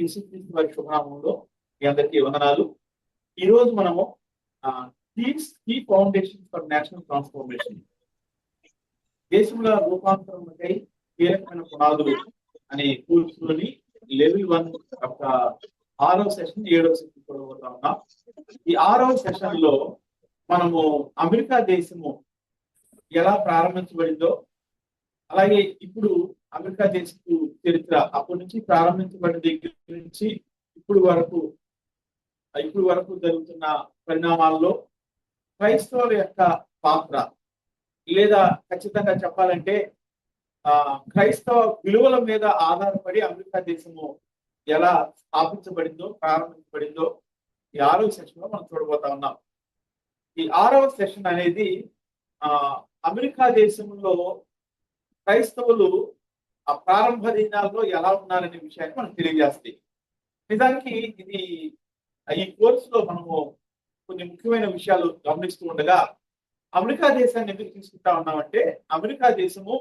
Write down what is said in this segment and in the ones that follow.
యేసుక్రీస్తు వారి శుభనామంలో మీ అందరికీ వందనాలు. ఈ రోజు మనము key foundation for national transformation, దేశంలో రూపాంతరంకై కీలకమైన పునాదులు అనే కోర్సులోని లెవెల్ 1 యొక్క 6వ సెషన్ 7వ సెషన్ చూడబోతా ఉన్నాం. ఈ 6వ సెషన్ లో మనము అమెరికా దేశము ఎలా ప్రారంభించబడిందో, అలాగే ఇప్పుడు అమెరికా దేశపు చరిత్ర అప్పటి నుంచి ప్రారంభించబడిన దగ్గర నుంచి ఇప్పుడు వరకు జరుగుతున్న పరిణామాల్లో క్రైస్తవుల యొక్క పాత్ర, లేదా ఖచ్చితంగా చెప్పాలంటే క్రైస్తవ విలువల మీద ఆధారపడి అమెరికా దేశము ఎలా స్థాపించబడిందో, ప్రారంభించబడిందో ఈ 6వ సెషన్ లో మనం చూడబోతా ఉన్నాం. ఈ 6వ సెషన్ అనేది అమెరికా దేశంలో క్రైస్తవులు ఆ ప్రారంభ దినాల్లో ఎలా ఉన్నారనే విషయాన్ని మనకు తెలియజేస్తాయి. నిజానికి ఇది ఈ కోర్సులో మనము కొన్ని ముఖ్యమైన విషయాలు గమనిస్తూ ఉండగా, అమెరికా దేశాన్ని ఎందుకు తీసుకుంటా ఉన్నామంటే, అమెరికా దేశము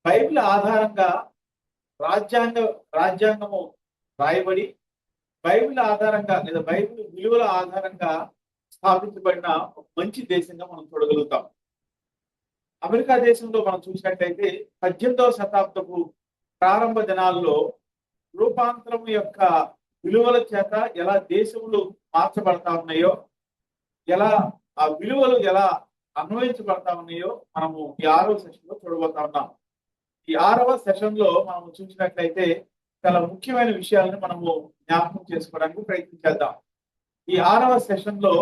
బైబిల్ ఆధారంగా రాజ్యాంగము రాయబడి బైబిల్ ఆధారంగా లేదా బైబిల్ విలువల ఆధారంగా స్థాపించబడిన ఒక మంచి దేశంగా మనం చూడగలుగుతాం. అమెరికా దేశంలో మనం చూసినట్లయితే 18వ శతాబ్దపు ప్రారంభ దినాల్లో రూపాంతరం యొక్క విలువల చేత ఎలా దేశములు మార్చబడతా ఉన్నాయో, ఎలా ఆ విలువలు ఎలా అన్వయించబడతా ఉన్నాయో మనము ఈ 6వ సెషన్ లో చూడబోతా ఉన్నాం. ఈ 6వ సెషన్ లో మనం చూసినట్లయితే చాలా ముఖ్యమైన విషయాలను మనము జ్ఞాపకం చేసుకోవడానికి ప్రయత్నించేద్దాం. ఈ 6వ సెషన్ లో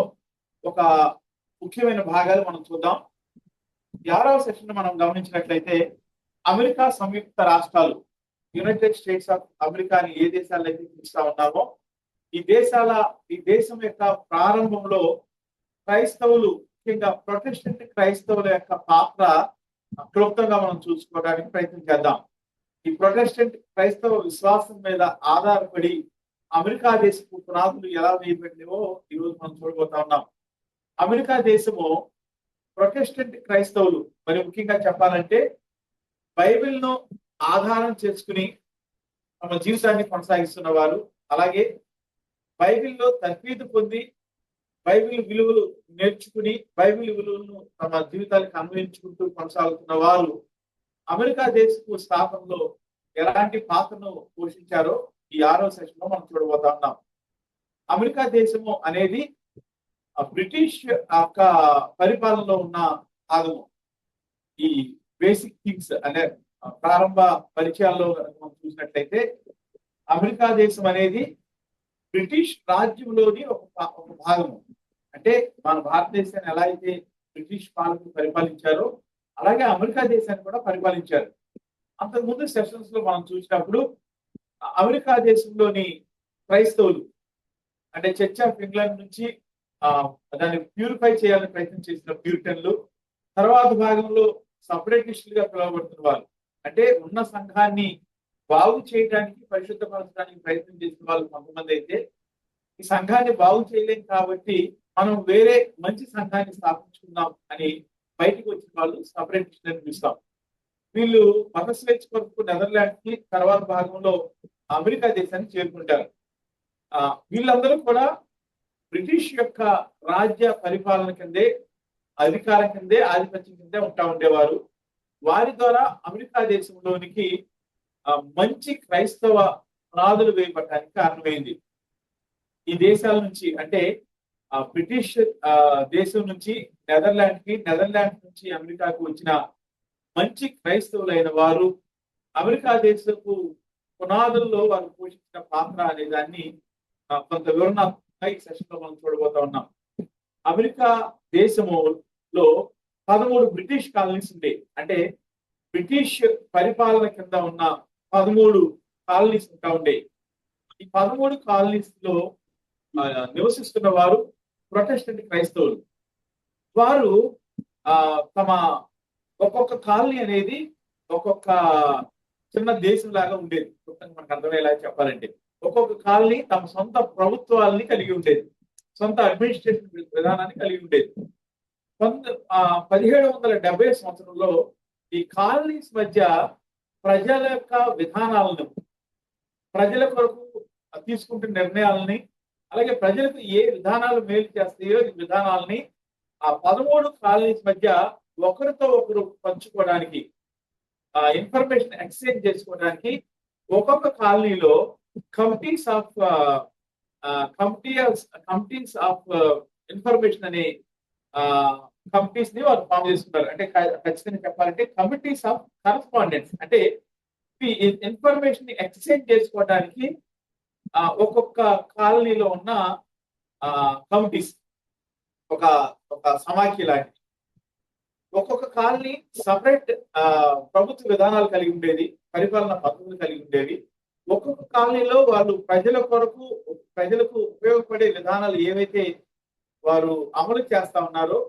ఒక ముఖ్యమైన భాగాలు మనం చూద్దాం. ఈ 6వ సెషన్ మనం గమనించినట్లయితే, అమెరికా సంయుక్త రాష్ట్రాలు, యునైటెడ్ స్టేట్స్ ఆఫ్ అమెరికాని ఏ దేశాలు అయితే పిలుస్తా ఉన్నామో, ఈ దేశం యొక్క ప్రారంభంలో క్రైస్తవులు, ముఖ్యంగా ప్రొటెస్టెంట్ క్రైస్తవుల యొక్క పాత్ర క్లుప్తంగా మనం చూసుకోవడానికి ప్రయత్నం చేద్దాం. ఈ ప్రొటెస్టెంట్ క్రైస్తవ విశ్వాసం మీద ఆధారపడి అమెరికా దేశపు పునాదులు ఎలా వేయబడినవో ఈరోజు మనం చూడబోతా ఉన్నాం. అమెరికా దేశము ప్రొటెస్టెంట్ క్రైస్తవులు, మరి ముఖ్యంగా చెప్పాలంటే బైబిల్ను ఆధారం చేసుకుని తమ జీవితాన్ని కొనసాగిస్తున్న వారు, అలాగే బైబిల్లో తర్ఫీదు పొంది బైబిల్ విలువలు నేర్చుకుని బైబిల్ విలువలను తమ జీవితాలకు అన్వయించుకుంటూ కొనసాగుతున్న వారు అమెరికా దేశపు స్థాపనలో ఎలాంటి పాత్రను పోషించారో ఈ 6వ సెషన్ లో మనం చూడబోతా ఉన్నాం. అమెరికా దేశము అనేది బ్రిటిష్ యొక్క పరిపాలనలో ఉన్న భాగము. ఈ బేసిక్ థింగ్స్ అంటే ప్రారంభ పరిచయాల్లో మనం చూసినట్లయితే, అమెరికా దేశం అనేది బ్రిటిష్ రాజ్యంలోని ఒక భాగము. అంటే మన భారతదేశాన్ని ఎలా అయితే బ్రిటిష్ పాలకులు పరిపాలించారో, అలాగే అమెరికా దేశాన్ని కూడా పరిపాలించారు. అంతకుముందు సెషన్స్ లో మనం చూసినప్పుడు అమెరికా దేశంలోని క్రైస్తవులు, అంటే చర్చ్ ఆఫ్ ఇంగ్లాండ్ నుంచి దాన్ని ప్యూరిఫై చేయాలని ప్రయత్నం చేసిన ప్యూరిటన్లు, తర్వాత భాగంలో సపరేటిస్టులుగా పిలువబడుతున్న వారు, అంటే ఉన్న సంఘాన్ని బాగు చేయడానికి, పరిశుద్ధపరచడానికి ప్రయత్నం చేసిన వాళ్ళు కొంతమంది అయితే, ఈ సంఘాన్ని బాగు చేయలేం కాబట్టి మనం వేరే మంచి సంఘాన్ని స్థాపించుకుందాం అని బయటకు వచ్చిన వాళ్ళు సపరేటిస్ట్ అని పిలుస్తాం. వీళ్ళు మత స్వేచ్ఛ కొరకు నెదర్లాండ్ కి, తర్వాత భాగంలో అమెరికా దేశానికి చేరుకుంటారు. వీళ్ళందరూ కూడా బ్రిటిష్ యొక్క రాజ్య పరిపాలన కిందే, అధికారం కిందే, ఆధిపత్యం కిందే ఉండేవారు. వారి ద్వారా అమెరికా దేశంలోనికి మంచి క్రైస్తవ పునాదులు వేయబడటానికి కారణమైంది. ఈ దేశాల నుంచి, అంటే బ్రిటిష్ దేశం నుంచి నెదర్లాండ్ నుంచి అమెరికాకు వచ్చిన మంచి క్రైస్తవులైన వారు అమెరికా దేశపు పునాదుల్లో వారు పోషించిన పాత్ర అనే దాన్ని కొంత వివరణాత్మకంగా ఈ సెషన్ లో మనం చూడబోతా ఉన్నాం. అమెరికా దేశములో 13 బ్రిటిష్ కాలనీస్ ఉండే, అంటే బ్రిటిష్ పరిపాలన కింద ఉన్న 13 కాలనీస్ ఉంటా ఉండే. ఈ 13 కాలనీస్ లో నివసిస్తున్న వారు ప్రొటెస్టెంట్ క్రైస్తవులు. వారు తమ ఒక్కొక్క కాలనీ అనేది ఒక్కొక్క చిన్న దేశం లాగా ఉండేది. మనకు అర్థమయ్యేలా చెప్పాలంటే, ఒక్కొక్క కాలనీ తమ సొంత ప్రభుత్వాలని కలిగి ఉండేది, సొంత అడ్మినిస్ట్రేషన్ విధానాన్ని కలిగి ఉండేది. 1770 సంవత్సరంలో ఈ కాలనీస్ మధ్య ప్రజల యొక్క విధానాలను, ప్రజల కొరకు తీసుకుంటున్న నిర్ణయాలని, అలాగే ప్రజలకు ఏ విధానాలు మేలు చేస్తాయో ఈ విధానాలని ఆ 13 కాలనీస్ మధ్య ఒకరితో ఒకరు పంచుకోవడానికి, ఇన్ఫర్మేషన్ ఎక్స్చేంజ్ చేసుకోవడానికి ఒక్కొక్క కాలనీలో committees of committees of information అనే కమిటీస్ ని వారు ఫామ్ చేసుకుంటారు. అంటే ఖచ్చితంగా చెప్పాలంటే కమిటీస్ ఆఫ్ కరస్పాండెన్స్. అంటే ఈ ఇన్ఫర్మేషన్ ని ఎక్స్చేంజ్ చేసుకోవడానికి ఒక్కొక్క కాలనీలో ఉన్న కమిటీస్ ఒక ఒక సమాఖ్య లాంటి, ఒక్కొక్క కాలనీ సపరేట్ ప్రభుత్వ విధానాలు కలిగి ఉండేది, పరిపాలన పద్ధతులు కలిగి ఉండేవి. ఒక్కొక్క కాలనీలో వాళ్ళు ప్రజలకు ఉపయోగపడే విధానాలు ఏవైతే వారు అమలు చేస్తా ఉన్నారో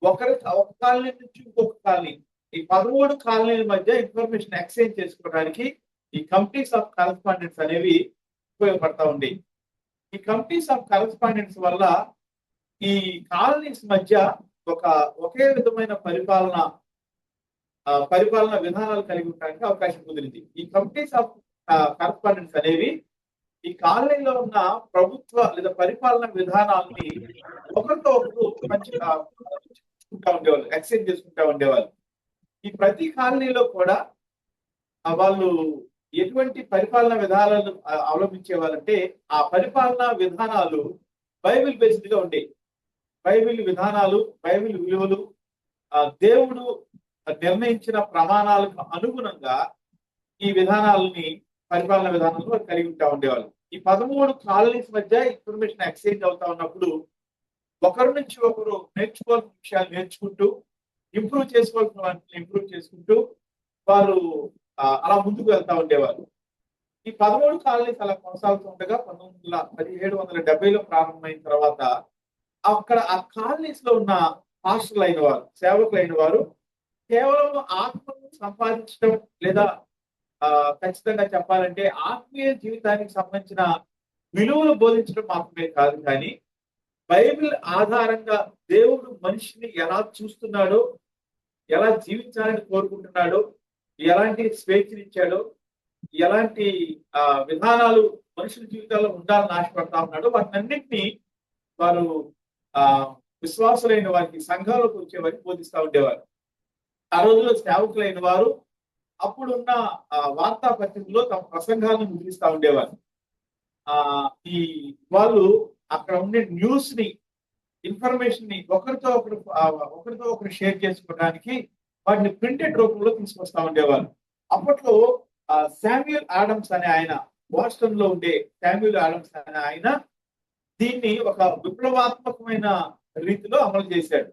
ఒక కాలనీ నుంచి ఇంకొక కాలనీ, ఈ 13 కాలనీల మధ్య ఇన్ఫర్మేషన్ ఎక్స్చేంజ్ చేసుకోవడానికి ఈ కమిటీస్ ఆఫ్ కరస్పాండెన్స్ అనేవి ఉపయోగపడతా ఉండేవి. ఈ కమిటీస్ ఆఫ్ కరస్పాండెన్స్ వల్ల ఈ కాలనీస్ మధ్య ఒకే విధమైన పరిపాలన విధానాలు కలిగి ఉండడానికి అవకాశం కుదిరింది. ఈ కమిటీస్ ఆఫ్ కరస్పాండెన్స్ అనేవి ఈ కాలనీలో ఉన్న ప్రభుత్వ లేదా పరిపాలన విధానాలని ఒకరితో ఒకరు పంచుకుంటా ఉండేవాళ్ళు, ఎక్స్చేంజ్ చేసుకుంటా ఉండేవాళ్ళు. ఈ ప్రతి కాలనీలో కూడా వాళ్ళు ఎటువంటి పరిపాలన విధానాలను అవలంబించేవాళ్ళంటే ఆ పరిపాలనా విధానాలు బైబిల్ బేస్డ్ గా ఉండేవి. బైబిల్ విధానాలు, బైబిల్ విలువలు, దేవుడు నిర్ణయించిన ప్రమాణాలకు అనుగుణంగా ఈ పరిపాలన విధానాలు కలిగి ఉంటా ఉండేవాళ్ళు. ఈ 13 కాలనీస్ మధ్య ఇన్ఫర్మేషన్ ఎక్స్చేంజ్ అవుతా ఉన్నప్పుడు ఒకరి నుంచి ఒకరు నేర్చుకోవాల్సిన విషయాలు నేర్చుకుంటూ, ఇంప్రూవ్ చేసుకోవాల్సిన వాటిని ఇంప్రూవ్ చేసుకుంటూ వారు అలా ముందుకు వెళ్తా ఉండేవారు. ఈ 13 కాలనీస్ అలా కొనసాగుతుండగా 1770లో ప్రారంభమైన తర్వాత అక్కడ ఆ కాలనీస్ లో ఉన్న పాస్టర్లు అయిన వారు, సేవకులైన వారు కేవలం ఆత్మను సంపాదించడం లేదా ఖచ్చితంగా చెప్పాలంటే ఆత్మీయ జీవితానికి సంబంధించిన విలువలు బోధించడం మాత్రమే కాదు, కానీ బైబిల్ ఆధారంగా దేవుడు మనిషిని ఎలా చూస్తున్నాడో, ఎలా జీవించాలని కోరుకుంటున్నాడో, ఎలాంటి స్వేచ్ఛనిచ్చాడో, ఎలాంటి విధానాలు మనుషుల జీవితాల్లో ఉండాలని ఆశపడతా ఉన్నాడో వాటినన్నింటినీ వారు విశ్వాసులైన వారికి, సంఘాలకు వచ్చే వారికి బోధిస్తూ ఉండేవారు. ఆ రోజుల్లో సేవకులైన వారు అప్పుడున్న వార్తాపత్రికలో తమ ప్రసంగాలను ముద్రిస్తూ ఉండేవారు. వాళ్ళు అక్కడ ఉండే న్యూస్ ని, ఇన్ఫర్మేషన్ ని ఒకరితో ఒకరు షేర్ చేసుకోవడానికి వాటిని ప్రింటెడ్ రూపంలో తీసుకొస్తా ఉండేవారు. అప్పట్లో శామ్యూల్ ఆడమ్స్ అనే ఆయన, బోస్టన్ లో ఉండే శామ్యూల్ ఆడమ్స్ అనే ఆయన దీన్ని ఒక విప్లవాత్మకమైన రీతిలో అమలు చేశాడు.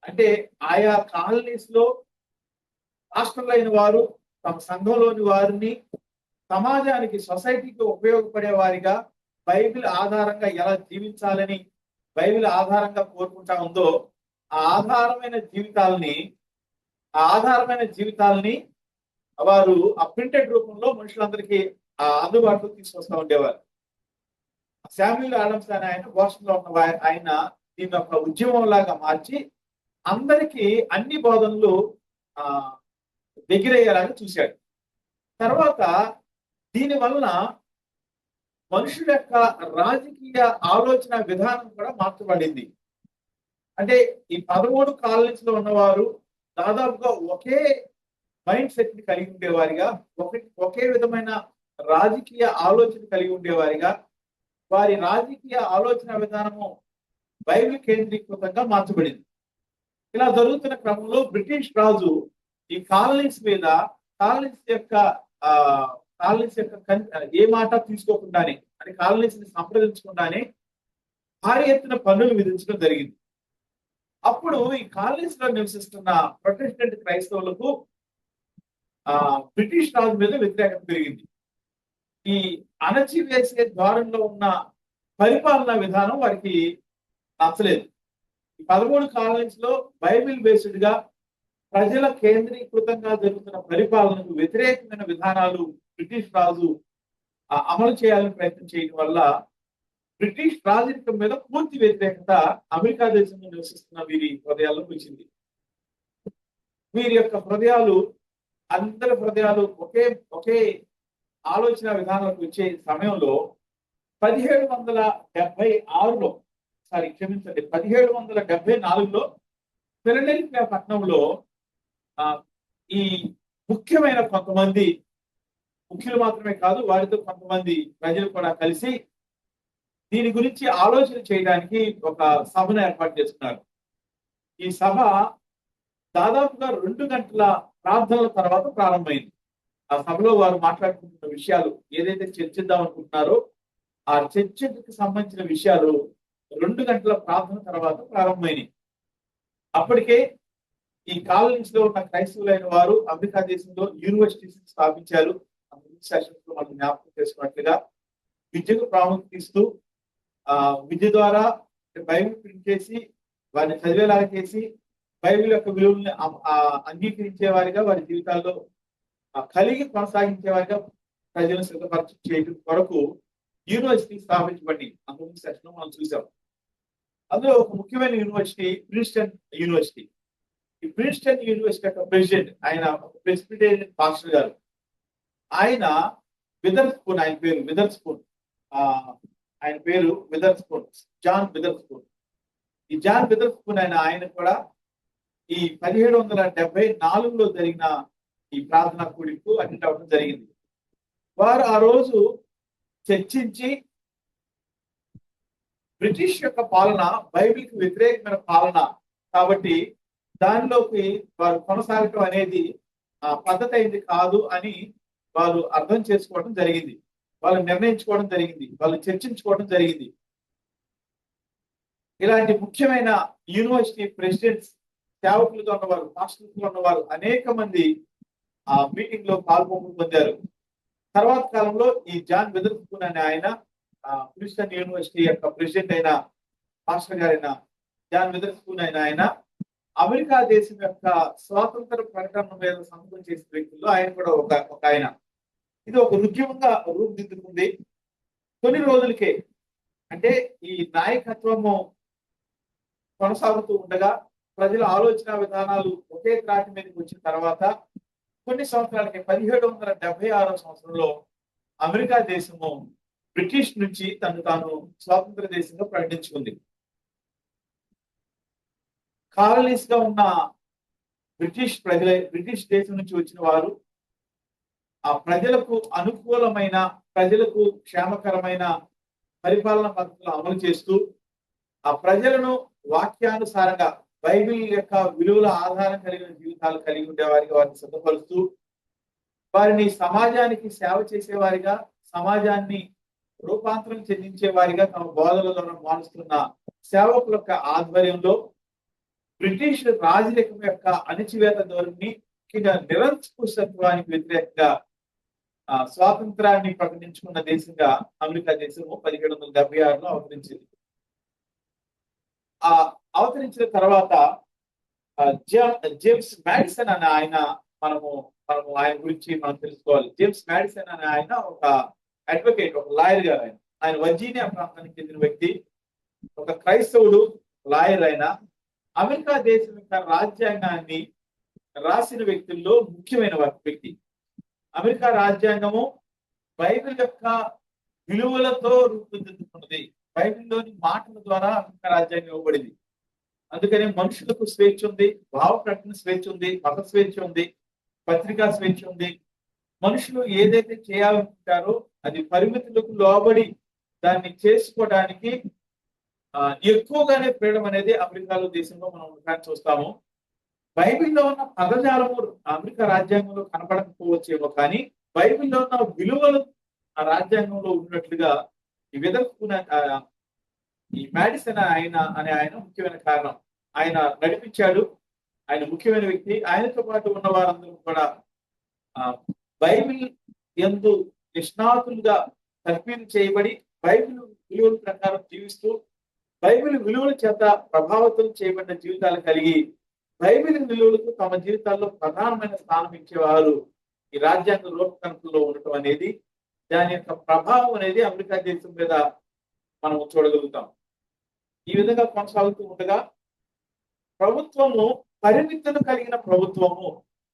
అంటే ఆయా కాలనీస్ లో రాష్ట్రంలో వారు తమ సంఘంలోని వారిని సమాజానికి, సొసైటీకి ఉపయోగపడే వారిగా బైబిల్ ఆధారంగా ఎలా జీవించాలని బైబిల్ ఆధారంగా కోరుకుంటా ఉందో ఆ ఆధారమైన జీవితాలని వారు ఆ ప్రింటెడ్ రూపంలో మనుషులందరికీ అందుబాటులో తీసుకొస్తా ఉండేవారు. శామ్యూల్ ఆడమ్స్ అనే ఆయన, బోస్టన్ లో ఉన్న ఆయన దీన్ని ఒక ఉద్యమం లాగా మార్చి అందరికీ అన్ని బోధనలు దగ్గరయ్యేలాగా చూశాడు. తర్వాత దీని వలన మనుషుల యొక్క రాజకీయ ఆలోచన విధానం కూడా మార్చబడింది. అంటే ఈ 13 కాలనీస్ లో ఉన్నవారు దాదాపుగా ఒకే మైండ్ సెట్ ని కలిగి ఉండేవారిగా, ఒకే విధమైన రాజకీయ ఆలోచన కలిగి ఉండేవారిగా, వారి రాజకీయ ఆలోచన విధానము బైబిల్ కేంద్రీకృతంగా మార్చబడింది. ఇలా జరుగుతున్న క్రమంలో బ్రిటిష్ రాజు ఈ కాలనీస్ యొక్క ఏ మాట తీసుకోకుండానే, అని కాలనీస్ ని సంప్రదించకుండానే భారీ ఎత్తున పన్నులు విధించడం జరిగింది. అప్పుడు ఈ కాలనీస్ లో నివసిస్తున్న ప్రొటెస్టెంట్ క్రైస్తవులకు బ్రిటిష్ రాజు మీద వ్యతిరేకత పెరిగింది. ఈ అణచివేసే ద్వారంలో ఉన్న పరిపాలనా విధానం వారికి నచ్చలేదు. ఈ 13 కాలనీస్ లో బైబిల్ బేస్డ్ గా ప్రజల కేంద్రీకృతంగా జరుగుతున్న పరిపాలనకు వ్యతిరేకమైన విధానాలు బ్రిటిష్ రాజు అమలు చేయాలని ప్రయత్నం చేయడం వల్ల బ్రిటిష్ రాజరికం మీద పూర్తి వ్యతిరేకత అమెరికా దేశంలో నివసిస్తున్న వీరి హృదయాల్లో వచ్చింది. వీరి యొక్క అందరి హృదయాలు ఒకే ఆలోచన విధానాలకు వచ్చే సమయంలో 1776లో, సారీ క్షమించండి, 1774లో ఫిలడెల్ఫియా పట్టణంలో ఈ ముఖ్యమైన కొంతమంది ముఖ్యులు మాత్రమే కాదు, వారితో కొంతమంది ప్రజలు కూడా కలిసి దీని గురించి ఆలోచన చేయడానికి ఒక సభను ఏర్పాటు చేస్తున్నారు. ఈ సభ దాదాపుగా 2 గంటల ప్రార్థనల తర్వాత ప్రారంభమైంది. ఆ సభలో వారు మాట్లాడుకుంటున్న విషయాలు ఏదైతే చర్చిద్దాం అనుకుంటున్నారో ఆ చర్చకు సంబంధించిన విషయాలు 2 గంటల ప్రార్థన తర్వాత ప్రారంభమైనవి. అప్పటికే ఈ కాలనీస్ లో ఉన్న క్రైస్తవులైన వారు అమెరికా దేశంలో యూనివర్సిటీస్ స్థాపించారు. సెషన్స్ లో మనం జ్ఞాపకం చేసుకున్నట్లుగా విద్యకు ప్రాముఖ్యత ఇస్తూ విద్య ద్వారా బైబిల్ ప్రింట్ చేసి వారిని చదివేలాగా చేసి బైబిల్ యొక్క విలువల్ని అంగీకరించే వారిగా వారి జీవితాల్లో కలిగి కొనసాగించే వారిగా ప్రజలను సిద్ధపరచ చేయడం కొరకు యూనివర్సిటీ స్థాపించబడి అంతకుముందు సెషన్ మనం చూసాం. అందులో ఒక ముఖ్యమైన యూనివర్సిటీ ప్రిన్స్టన్ యూనివర్సిటీ. ఈ ప్రిన్స్టన్ యూనివర్సిటీ యొక్క ప్రెసిడెంట్ ఆయన ప్రెసిడెంట్ పాస్టర్ గారు, ఆయన విదర్స్పూన్, ఆయన పేరు విదర్స్పూన్, ఆయన పేరు విదర్స్పూన్, జాన్ విదర్స్పూన్. ఈ జాన్ విదర్స్పూన్ ఆయన కూడా ఈ 1774లో జరిగిన ఈ ప్రార్థనా కూడికు అటెండ్ అవ్వడం జరిగింది. వారు ఆ రోజు చర్చించి బ్రిటిష్ యొక్క పాలన బైబిల్కి వ్యతిరేకమైన పాలన కాబట్టి దానిలోకి వారు కొనసాగటం అనేది పద్ధతి అయింది కాదు అని వాళ్ళు అర్థం చేసుకోవడం జరిగింది, వాళ్ళు నిర్ణయించుకోవడం జరిగింది, వాళ్ళు చర్చించుకోవడం జరిగింది. ఇలాంటి ముఖ్యమైన యూనివర్సిటీ ప్రెసిడెంట్స్, సేవకులుగా ఉన్నవారు, మాస్టర్స్గా ఉన్నవారు అనేక మంది ఆ మీటింగ్ లో పొందారు. తర్వాత కాలంలో ఈ జాన్ విదర్స్పూన్ అనే ఆయన ప్రిన్స్టన్ యూనివర్సిటీ యొక్క ప్రెసిడెంట్ అయిన మాస్టర్ గారైన జాన్ విదర్స్పూన్ అయిన ఆయన అమెరికా దేశం యొక్క స్వాతంత్ర ప్రకటన మీద సంతకం చేసిన వ్యక్తుల్లో ఆయన కూడా ఒక ఆయన. ఇది ఒక ఉద్యమంగా రూపుదిద్దుకుంది. కొన్ని రోజులకే, అంటే ఈ నాయకత్వము కొనసాగుతూ ఉండగా ప్రజల ఆలోచన విధానాలు ఒకే త్రాటి మీదకి వచ్చిన తర్వాత కొన్ని సంవత్సరాలకి 1776వ సంవత్సరంలో అమెరికా దేశము బ్రిటిష్ నుంచి తాను స్వాతంత్ర దేశంగా ప్రకటించుకుంది. కాలనీస్ గా ఉన్న బ్రిటిష్ దేశం నుంచి వచ్చిన వారు ఆ ప్రజలకు అనుకూలమైన, ప్రజలకు క్షేమకరమైన పరిపాలన పద్ధతులు అమలు చేస్తూ ఆ ప్రజలను వాక్యానుసారంగా బైబిల్ యొక్క విలువల ఆధారం కలిగిన జీవితాలు కలిగి ఉండేవారిగా వారిని సిద్ధపరుస్తూ వారిని సమాజానికి సేవ చేసేవారిగా, సమాజాన్ని రూపాంతరం చెందించే వారిగా తమ బోధల ద్వారా మారుస్తున్న సేవకుల యొక్క ఆధ్వర్యంలో బ్రిటిష్ రాజరికం యొక్క అణచివేత ధోరణి, ముఖ్యంగా నిరంకుశత్వానికి వ్యతిరేకంగా స్వాతంత్రాన్ని ప్రకటించుకున్న దేశంగా అమెరికా దేశము 1776లో అవతరించింది. అవతరించిన తర్వాత జేమ్స్ మాడిసన్ అనే ఆయన, మనము ఆయన గురించి మనం తెలుసుకోవాలి. జేమ్స్ మాడిసన్ అనే ఆయన ఒక అడ్వకేట్, ఒక లాయర్ గారు. ఆయన వర్జీనియా ప్రాంతానికి చెందిన వ్యక్తి, ఒక క్రైస్తవుడు, లాయర్. ఆయన అమెరికా దేశం యొక్క రాజ్యాంగాన్ని రాసిన వ్యక్తుల్లో ముఖ్యమైన వ్యక్తి. అమెరికా రాజ్యాంగము బైబిల్ యొక్క విలువలతో రూపుదిద్దుకున్నది. బైబిల్లోని మాటల ద్వారా అమెరికా రాజ్యాంగం ఇవ్వబడింది. అందుకనే మనుషులకు స్వేచ్ఛ ఉంది, భావ ప్రకటన స్వేచ్ఛ ఉంది, మత స్వేచ్ఛ ఉంది, పత్రికా స్వేచ్ఛ ఉంది. మనుషులు ఏదైతే చేయాలనుకుంటారో అది పరిమితులకు లోబడి దాన్ని చేసుకోవడానికి ఎక్కువగానే ఫ్రీడమ్ అనేది అమెరికాలో దేశంలో మనం చూస్తాము. బైబిల్లో ఉన్న పదజాలము అమెరికా రాజ్యాంగంలో కనపడకపోవచ్చేమో, కానీ బైబిల్లో ఉన్న విలువలు ఆ రాజ్యాంగంలో ఉన్నట్లుగా ఈ విధంగా ఈ మాడిసన్ అనే ఆయన ముఖ్యమైన కారణం. ఆయన నడిపించాడు, ఆయన ముఖ్యమైన వ్యక్తి. ఆయనతో పాటు ఉన్న వారందరూ కూడా బైబిల్ యందు నిష్ణాతులుగా తర్ఫీదు చేయబడి బైబిల్ విలువల ప్రకారం జీవిస్తూ బైబిల్ విలువల చేత ప్రభావితం చేయబడిన జీవితాలు కలిగి బైబిల్ విలువలకు తమ జీవితాల్లో ప్రధానమైన స్థానం ఇచ్చేవారు ఈ రాజ్యాంగ రూపకల్పనలో ఉండటం అనేది, దాని యొక్క ప్రభావం అనేది అమెరికా దేశం మీద మనం చూడగలుగుతాం. ఈ విధంగా కొనసాగుతూ ఉండగా ప్రభుత్వము పరిమితులు కలిగిన ప్రభుత్వము,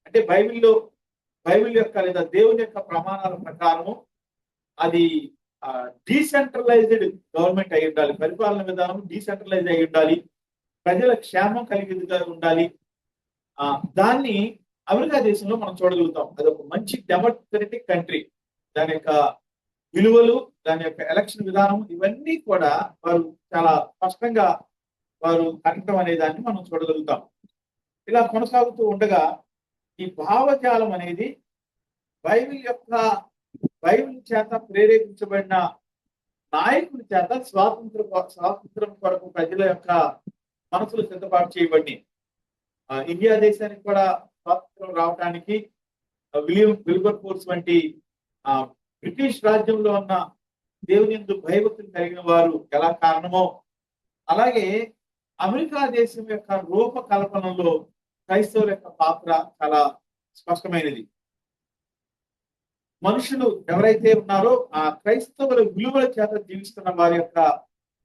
అంటే బైబిల్ యొక్క లేదా దేవుని యొక్క ప్రమాణాల ప్రకారము అది డీసెంట్రలైజ్డ్ గవర్నమెంట్ అయి ఉండాలి, పరిపాలన విధానం డీసెంట్రలైజ్ అయి ఉండాలి, ప్రజల క్షేమం కలిగిగా ఉండాలి. దాన్ని అమెరికా దేశంలో మనం చూడగలుగుతాం. అది ఒక మంచి డెమోక్రటిక్ కంట్రీ. దాని యొక్క విలువలు, దాని యొక్క ఎలక్షన్ విధానం, ఇవన్నీ కూడా వారు చాలా స్పష్టంగా వారు కనటం అనే దాన్ని మనం చూడగలుగుతాం. ఇలా కొనసాగుతూ ఉండగా ఈ భావజాలం అనేది బైబిల్ చేత ప్రేరేపించబడిన నాయకుడి చేత స్వాతంత్రం కొరకు ప్రజల యొక్క మనసులు సిద్ధపాటు చేయబడి ఇండియా దేశానికి కూడా స్వాతంత్రం రావడానికి విల్బర్ ఫోర్స్ వంటి బ్రిటిష్ రాజ్యంలో ఉన్న దేవుని యందు భయభక్తులు కలిగిన వారు ఎలా కారణమో, అలాగే అమెరికా దేశం యొక్క రూపకల్పనలో క్రైస్తవుల యొక్క పాత్ర చాలా స్పష్టమైనది. మనుషులు ఎవరైతే ఉన్నారో ఆ క్రైస్తవుల విలువల చేత జీవిస్తున్న వారి యొక్క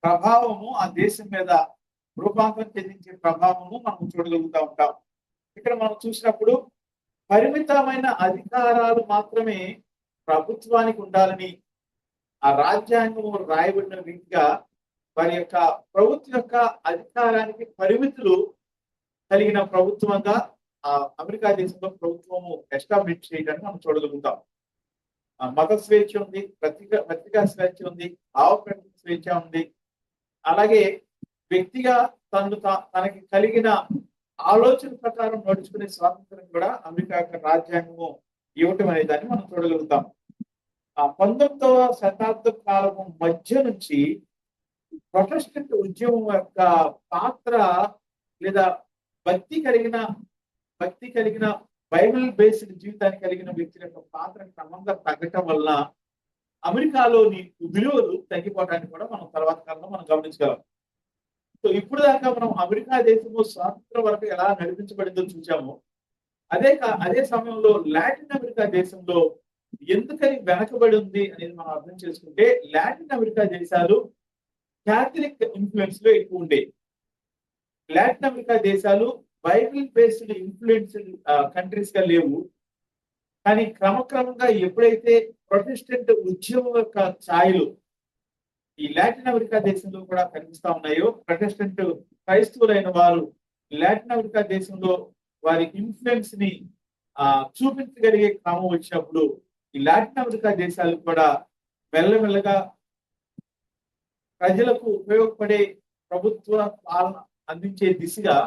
ప్రభావము ఆ దేశం మీద రూపాంతరం చెందించే ప్రభావము మనం చూడగలుగుతూ ఉంటాం. ఇక్కడ మనం చూసినప్పుడు పరిమితమైన అధికారాలు మాత్రమే ప్రభుత్వానికి ఉండాలని ఆ రాజ్యాంగం రాయబడిన రీతిగా వారి యొక్క ప్రభుత్వం యొక్క అధికారానికి పరిమితులు కలిగిన ప్రభుత్వంగా ఆ అమెరికా దేశంలో ప్రభుత్వము ఎస్టాబ్లిష్ చేయడాన్ని మనం చూడగలుగుతాం. మత స్వేచ్ఛ ఉంది, పత్రికా స్వేచ్ఛ ఉంది, భావప్రకటన స్వేచ్ఛ ఉంది. అలాగే వ్యక్తిగా తనకి కలిగిన ఆలోచన ప్రకారం నడుచుకునే స్వాతంత్రం కూడా అమెరికా యొక్క రాజ్యాంగము ఇవ్వటం అనే దాన్ని మనం చూడగలుగుతాం. 19వ శతాబ్ద కాలము మధ్య నుంచి ప్రొటెస్టెంట్ ఉద్యమం యొక్క పాత్ర లేదా భక్తి కలిగిన బైబిల్ బేస్డ్ జీవితాన్ని కలిగిన వ్యక్తుల యొక్క పాత్ర క్రమంగా తగ్గటం వలన అమెరికాలోని విలువలు తగ్గిపోవటాన్ని కూడా మనం తర్వాత కాలంలో మనం గమనించగలం. సో ఇప్పుడు దాకా మనం అమెరికా దేశము స్వాతంత్రం వరకు ఎలా నడిపించబడిందో చూసాము. అదే సమయంలో లాటిన్ అమెరికా దేశంలో ఎందుకని వెనకబడి ఉంది అనేది మనం అర్థం చేసుకుంటే, లాటిన్ అమెరికా దేశాలు క్యాథలిక్ ఇన్ఫ్లుయెన్స్ లో ఎక్కువ ఉండేవి. లాటిన్ అమెరికా దేశాలు బైబిల్ బేస్డ్ ఇన్ఫ్లుయెన్స్డ్ కంట్రీస్ గా లేవు. కానీ క్రమక్రమంగా ఎప్పుడైతే ప్రొటెస్టెంట్ ఉద్యమం యొక్క ఛాయలు ఈ లాటిన్ అమెరికా దేశంలో కూడా కనిపిస్తా ఉన్నాయో, ప్రొటెస్టెంట్ క్రైస్తవులైన వారు లాటిన్ అమెరికా దేశంలో వారి ఇన్ఫ్లుయెన్స్ ని చూపించగలిగే క్రమం వచ్చినప్పుడు ఈ లాటిన్ అమెరికా దేశాలు కూడా మెల్లమెల్లగా ప్రజలకు ఉపయోగపడే ప్రభుత్వ పాలన అందించే దిశగా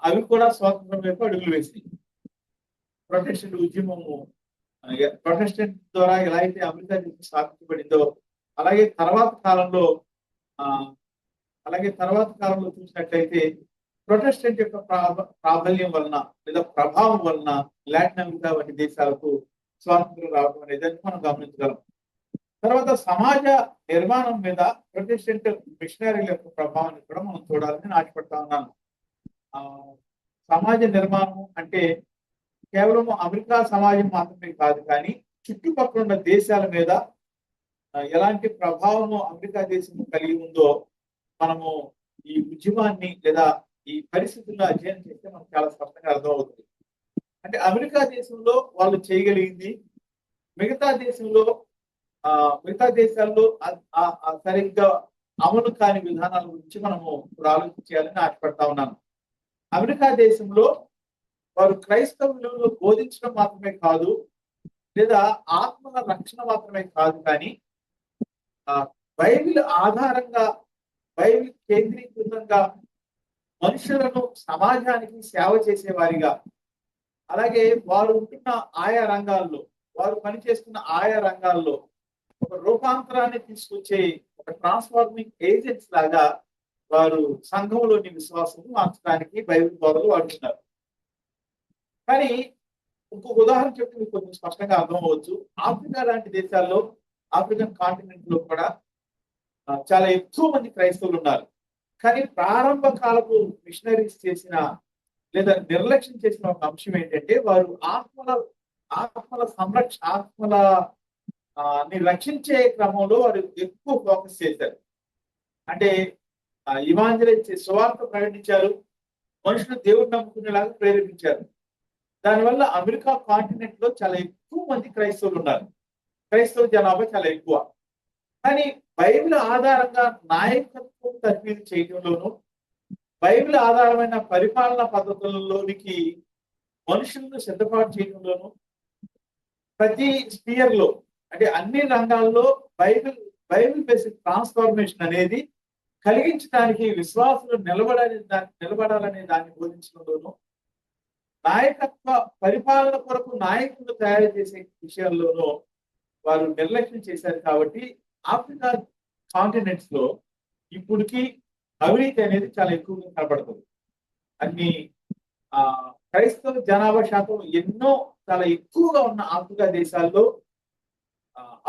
అవి కూడా స్వాతంత్రం వైపు అడుగులు వేసినాయి. ప్రొటెస్టెంట్ ఉద్యమము ప్రొటెస్టెంట్ ద్వారా ఎలా అయితే అమెరికా దేశం స్థాపించబడిందో, అలాగే తర్వాత కాలంలో చూసినట్లయితే ప్రొటెస్టెంట్ యొక్క ప్రాబల్యం వలన లేదా ప్రభావం వలన లాటిన్ అమెరికా వంటి దేశాలకు స్వాతంత్రం రావడం అనేది మనం గమనించగలం. తర్వాత సమాజ నిర్మాణం మీద ప్రొటెస్టెంట్ మిషనరీల యొక్క ప్రభావాన్ని కూడా మనం చూడాలని నేను ఆశపడతా ఉన్నాను. సమాజ నిర్మాణం అంటే కేవలం అమెరికా సమాజం మాత్రమే కాదు, కానీ చుట్టుపక్కల ఉన్న దేశాల మీద ఎలాంటి ప్రభావము అమెరికా దేశం కలిగి ఉందో మనము ఈ ఉద్యమాన్ని లేదా ఈ పరిస్థితుల్లో అధ్యయనం చేస్తే మనకు చాలా స్పష్టంగా అర్థమవుతుంది. అంటే అమెరికా దేశంలో వాళ్ళు చేయగలిగింది మిగతా దేశాల్లో సరిగ్గా అమలు కాని విధానాల గురించి మనము ఇప్పుడు ఆలోచించాలని ఆశపడతా ఉన్నాను. అమెరికా దేశంలో వారు క్రైస్తవ విలువలు బోధించడం మాత్రమే కాదు, లేదా ఆత్మల రక్షణ మాత్రమే కాదు, కానీ బైబిల్ ఆధారంగా బైబిల్ కేంద్రీకృతంగా మనుషులను సమాజానికి సేవ చేసేవారిగా, అలాగే వారు ఉంటున్న ఆయా రంగాల్లో వారు పనిచేస్తున్న ఆయా రంగాల్లో ఒక రూపాంతరాన్ని తీసుకొచ్చే ఒక ట్రాన్స్ఫార్మింగ్ ఏజెంట్స్ లాగా వారు సంఘంలోని విశ్వాసం మార్చడానికి బైబిల్ బోధలు వాడుతున్నారు. కానీ ఇంకొక ఉదాహరణ చెప్తే మీకు కొంచెం స్పష్టంగా అర్థమవచ్చు. ఆఫ్రికా లాంటి దేశాల్లో, ఆఫ్రికన్ కాంటినెంట్ లో కూడా చాలా ఎక్కువ మంది క్రైస్తవులు ఉన్నారు. కానీ ప్రారంభ కాలపు మిషనరీస్ చేసిన లేదా నిర్లక్ష్యం చేసిన ఒక అంశం ఏంటంటే, వారు ఆత్మలని రక్షించే క్రమంలో వారు ఎక్కువ ఫోకస్ చేశారు. అంటే ఇవాంజలైజ్ సువార్త ప్రకటించారు, మనుషులు దేవుడు నమ్ముకునేలాగా ప్రేరేపించారు. దానివల్ల అమెరికా కాంటినెంట్ లో చాలా ఎక్కువ మంది క్రైస్తవులు ఉన్నారు. క్రైస్తవ జనాభా చాలా ఎక్కువ. కానీ బైబిల్ ఆధారంగా నాయకత్వం తర్ఫీదు చేయడంలోను, బైబిల్ ఆధారమైన పరిపాలన పద్ధతులలోనికి మనుషులను సిద్ధపాటు చేయడంలోను, ప్రతి స్పియర్ లో అంటే అన్ని రంగాల్లో బైబిల్ బైబిల్ బేసిక్ ట్రాన్స్ఫార్మేషన్ అనేది కలిగించడానికి విశ్వాసులు నిలబడాలనే దాన్ని బోధించడంలోను, నాయకత్వ పరిపాలన కొరకు నాయకులు తయారు చేసే విషయాల్లోనూ వారు నిర్లక్ష్యం చేశారు. కాబట్టి ఆఫ్రికా కాంటినెంట్స్ లో ఇప్పటికి అవినీతి అనేది చాలా ఎక్కువగా కనబడుతుంది. అన్ని క్రైస్తవ జనాభా శాతం ఎన్నో చాలా ఎక్కువగా ఉన్న ఆఫ్రికా దేశాల్లో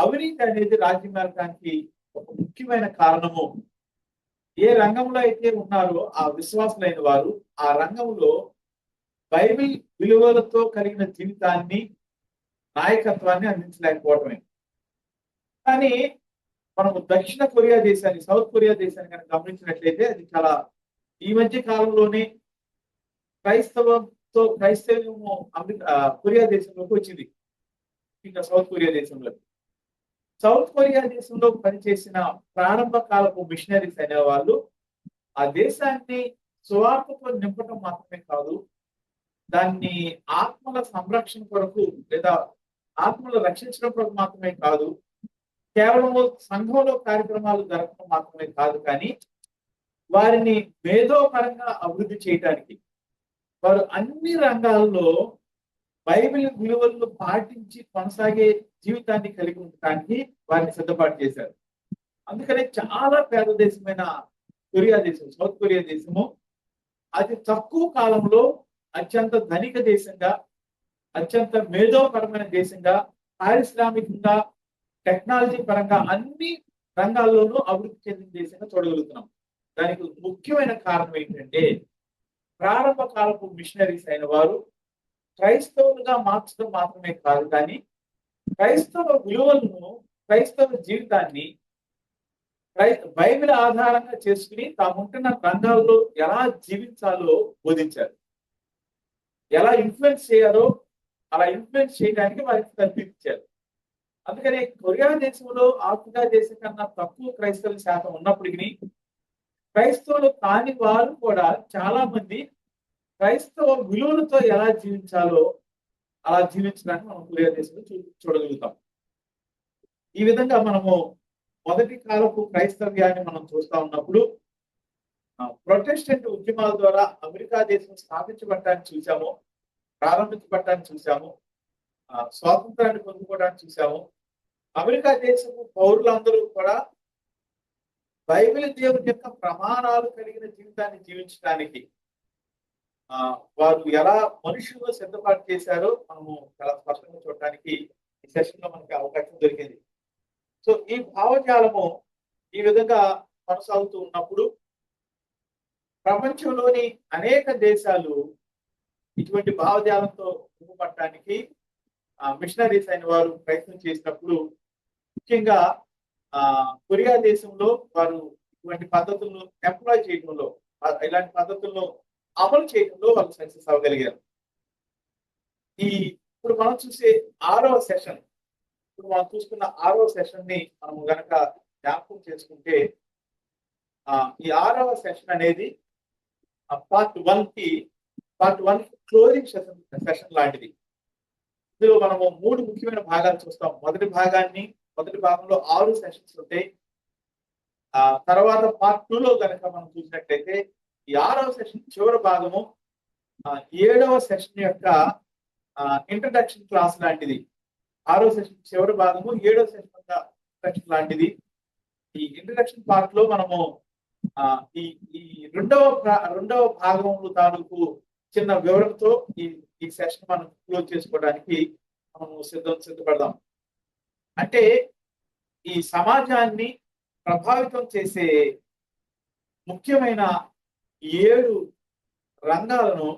అవినీతి అనేది రాజ్యమేలటానికి ఒక ముఖ్యమైన కారణము. ఏ రంగంలో అయితే ఉన్నారో ఆ విశ్వాసులైన వారు ఆ రంగంలో బైబిల్ విలువలతో కలిగిన జీవితాన్ని, నాయకత్వాన్ని అందించలేకపోవటమే. కానీ మనము దక్షిణ కొరియా దేశాన్ని, సౌత్ కొరియా దేశాన్ని కనుక గమనించినట్లయితే అది చాలా ఈ మధ్య కాలంలోనే క్రైస్తవ్యము కొరియా దేశంలోకి వచ్చింది. ఇంకా సౌత్ కొరియా దేశంలో పనిచేసిన ప్రారంభ కాలపు మిషనరీస్ అనే వాళ్ళు ఆ దేశాన్ని సువార్తతో నింపటం మాత్రమే కాదు, దాన్ని ఆత్మల సంరక్షణ కొరకు లేదా ఆత్మలు రక్షించడం కొరకు మాత్రమే కాదు, కేవలం సంఘంలో కార్యక్రమాలు జరగడం మాత్రమే కాదు, కానీ వారిని మేధోపరంగా అభివృద్ధి చేయడానికి వారు అన్ని రంగాల్లో బైబిల్ విలువలను పాటించి కొనసాగే జీవితాన్ని కలిగి ఉండటానికి వారిని సిద్ధపాటు చేశారు. అందుకనే చాలా పేద దేశమైన కొరియా దేశం, సౌత్ కొరియా దేశము అతి తక్కువ కాలంలో అత్యంత ధనిక దేశంగా, అత్యంత మేధోపరమైన దేశంగా, పారిశ్రామికంగా, టెక్నాలజీ పరంగా అన్ని రంగాల్లోనూ అభివృద్ధి చెందిన దేశంగా చూడగలుగుతున్నాం. దానికి ముఖ్యమైన కారణం ఏంటంటే ప్రారంభ కాలపు మిషనరీస్ అయిన వారు క్రైస్తవులుగా మార్చడం మాత్రమే కాదు, కానీ క్రైస్తవ విలువలను, క్రైస్తవ జీవితాన్ని బైబిల్ ఆధారంగా చేసుకుని తాముంటున్న రంగాల్లో ఎలా జీవించాలో బోధించారు. ఎలా ఇన్ఫ్లుయెన్స్ చేయాలో అలా ఇన్ఫ్లుయెన్స్ చేయడానికి వారికి తర్ఫీదిచ్చారు. అందుకని కొరియా దేశంలో ఆఫ్రికా దేశం కన్నా తక్కువ క్రైస్తవుల శాతం ఉన్నప్పటికీ క్రైస్తవులు కాని వారు కూడా చాలా మంది క్రైస్తవ విలువలతో ఎలా జీవించాలో అలా జీవించడానికి మనం కొరియా దేశంలో చూడగలుగుతాం. ఈ విధంగా మనము మొదటి కాలపు క్రైస్తవ్యాన్ని మనం చూస్తా ఉన్నప్పుడు ప్రొటెస్టెంట్ ఉద్యమాల ద్వారా అమెరికా దేశం స్థాపించబడటాన్ని చూసాము, ప్రారంభించబడటాన్ని చూసాము, స్వాతంత్రాన్ని పొందుకోవడానికి చూసాము. అమెరికా దేశము పౌరులందరూ కూడా బైబిల్ దేవుని యొక్క ప్రమాణాలు కలిగిన జీవితాన్ని జీవించడానికి వారు ఎలా మనుషులు సిద్ధపాటు చేశారో మనము చాలా స్పష్టంగా చూడటానికి ఈ సెషన్ లో మనకి అవకాశం దొరికింది. సో ఈ భావజాలము ఈ విధంగా కొనసాగుతూ ఉన్నప్పుడు ప్రపంచంలోని అనేక దేశాలు ఇటువంటి భావజాలంతో ముగ్గుపట్టడానికి మిషనరీస్ అయిన వారు ప్రయత్నం చేసినప్పుడు, ముఖ్యంగా కొరియా దేశంలో వారు ఇటువంటి పద్ధతులను ఎంప్లాయ్ చేయడంలో, ఇలాంటి పద్ధతులను అమలు చేయడంలో వాళ్ళు సక్సెస్ అవ్వగలిగారు. ఇప్పుడు మనం చూసే ఇప్పుడు మనం చూసుకున్న 6వ సెషన్ ని మనం గనక జ్ఞాపకం చేసుకుంటే, ఈ 6వ సెషన్ అనేది పార్ట్ 1 క్లోజింగ్ సెషన్ లాంటిది. ఇందులో మనము 3 ముఖ్యమైన భాగాలు చూస్తాం. మొదటి భాగంలో 6 సెషన్స్ ఉంటాయి. తర్వాత పార్ట్ 2లో కనుక మనం చూసినట్లయితే ఈ 6వ సెషన్ చివరి భాగము 7వ సెషన్ యొక్క ఇంట్రడక్షన్ క్లాస్ లాంటిది. 6వ సెషన్ చివరి భాగము 7వ సెషన్ యొక్క ఇంట్రడక్షన్ లాంటిది. ఈ ఇంట్రడక్షన్ పార్ట్ లో మనము ఈ రెండవ భాగంలో తాలూకు చిన్న వివరణతో ఈ సెషన్ మనం క్లోజ్ చేసుకోవడానికి మనము సిద్ధపడదాం. అంటే ఈ సమాజాన్ని ప్రభావితం చేసే ముఖ్యమైన 7 రంగాలను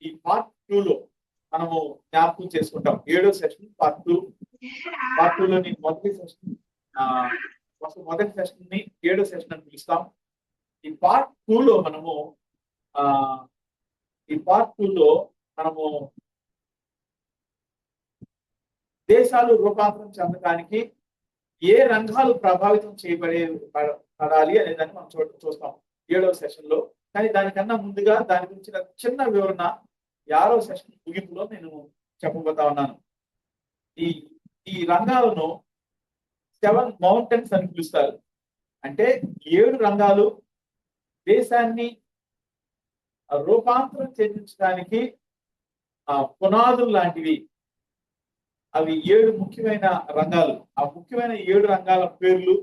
ఈ పార్ట్ 2లో మనము జ్ఞాపకం చేసుకుంటాం. 7వ సెషన్ పార్ట్ 2లోని మొదటి సెషన్ ని 7వ సెషన్ అని పిలుస్తాం. ఈ పార్ట్ 2లో మనము దేశాలు రూపాంతరం చెందడానికి ఏ రంగాలు ప్రభావితం పడాలి అనే దాన్ని మనం చూస్తాం 7వ సెషన్ లో. కానీ దానికన్నా ముందుగా దాని గురించిన చిన్న వివరణ 6వ సెషన్ ముగింపులో నేను చెప్పబోతా ఉన్నాను. ఈ ఈ రంగాలను 7 మౌంటైన్స్ అని పిలుస్తారు. అంటే 7 రంగాలు దేశాన్ని రూపాంతరం చెందించడానికి పునాదులు లాంటివి. అవి 7 ముఖ్యమైన రంగాలు. ఆ ముఖ్యమైన 7 రంగాల పేర్లు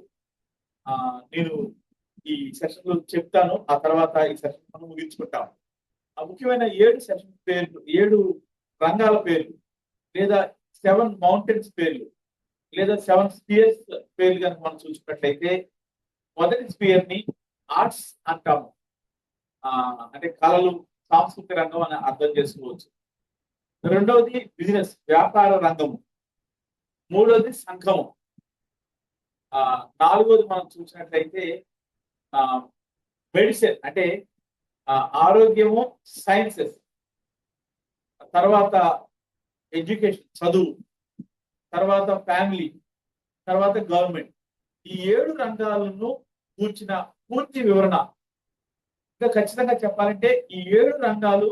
నేను ఈ సెషన్ లో చెప్తాను. ఆ తర్వాత ఈ సెషన్ మనం ముగించుకుంటాం. ఆ ముఖ్యమైన 7 సెషన్ పేర్లు, 7 రంగాల పేర్లు, లేదా 7 మౌంటైన్స్ పేర్లు, లేదా 7 స్పియర్స్ పేర్లు కనుక మనం చూసుకున్నట్లయితే, మొదటి స్పియర్ ని ఆర్ట్స్ అంటాము. అంటే కళలు, సాంస్కృతిక రంగం అని అర్థం చేసుకోవచ్చు. రెండవది బిజినెస్, వ్యాపార రంగము. మూడవది సంఘము. నాలుగవది మనం చూసినట్లయితే మెడిసిన్ అంటే ఆరోగ్యము, సైన్సెస్. తర్వాత ఎడ్యుకేషన్, చదువు. తర్వాత ఫ్యామిలీ. తర్వాత గవర్నమెంట్. ఈ 7 రంగాలను కూర్చిన పూర్తి వివరణ. ఇంకా ఖచ్చితంగా చెప్పాలంటే ఈ 7 రంగాలు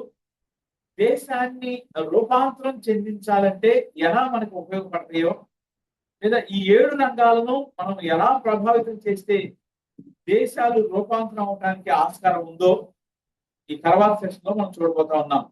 దేశాన్ని రూపాంతరం చెందించాలంటే ఎలా మనకు ఉపయోగపడతాయో, లేదా ఈ 7 రంగాలను మనం ఎలా ప్రభావితం చేస్తే దేశాలు రూపాంతరం అవడానికి ఆస్కారం ఉందో ఈ తర్వాత సెషన్ లో మనం చూడబోతా ఉన్నాం.